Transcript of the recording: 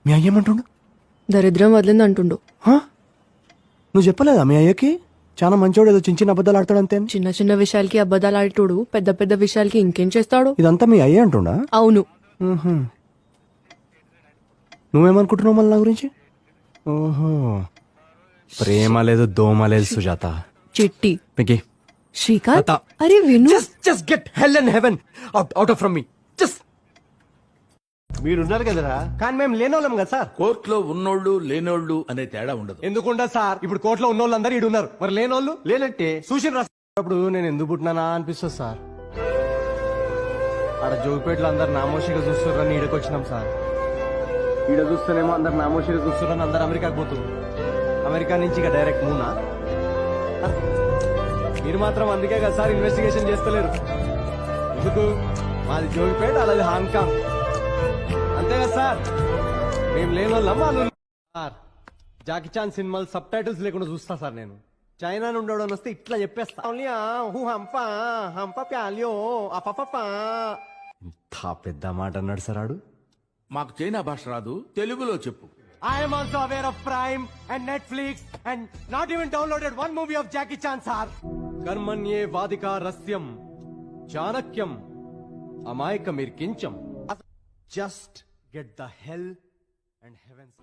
మీ అయ్య ఏమంటుండు? దరిద్రం వదిలింది అంటుండు. హా? నువ్వు చెప్పలేదా మీ అయ్యకి చాలా మంచోడు, ఏదో చిన్న చిన్న అబద్ధాలు ఆడతాడంతే అని? చిన్న చిన్న విషయాలకి అబద్ధాలు ఆడేటోడు పెద్ద పెద్ద విషయాలకి ఇంకేం చేస్తాడు? ఇదంతా మీ అయ్యే అంటుండా? అవును. నువ్వేమనుకుంటున్నావు మళ్ళీ నా గురించి? ఓహో, ప్రేమ లేదు దోమ లేదు సుజాత. చిట్టి, మికి శ్రీకాంత్, అత్త. అరే విను. just get hell and heaven out of from me. Just మీరున్నారు కదరా. కానీ మేము లేనోళ్ళం కదా సార్. కోర్టులో ఉన్నోళ్ళు లేనోళ్ళు అనే తేడా ఉండదు. ఎందుకుంటా సార్? ఇప్పుడు కోర్టులో ఉన్నోళ్ళు అందరూ ఈడు ఉన్నారు, మరి లేనోళ్ళు లేనట్టే. సూచన రాసినప్పుడు నేను ఎందుకు పుట్టినానా అనిపిస్తుంది సార్. ఆడ జోగిపేటలో అందరు నామోషిగా చూస్తున్నారని ఈడకి వచ్చినాం సార్. ఈడ చూస్తేనేమో అందరు నామోషిగా చూస్తున్నారని అందరు అమెరికాకి పోతున్నారు. అమెరికా నుంచి ఇక డైరెక్ట్ మూనా? మీరు మాత్రం అందుకే కదా సార్ ఇన్వెస్టిగేషన్ చేస్తలేరు. ఎందుకు? మాది జోగిపేట, అలాది హాంకాంగ్, అంతే కదా సార్. మేము లేని వాళ్ళం వాళ్ళు సార్. జాకీ చాన్ సినిమాలు సబ్ టైటిల్స్ లేకుండా చూస్తా సార్ నేను. చైనా నుండి ఎవడని వస్తే ఇట్లా చెప్పేస్తా. ఇంత పెద్ద మాట అన్నాడు సార్ ఆడు. మాకు చైనా భాష రాదు, తెలుగులో చెప్పు. I am also aware of Prime and Netflix and not even downloaded one movie of Jackie Chan, sir. Karmanye vadika rasyam Chanakyam Amaykamir kincham. Just get the hell and heavens.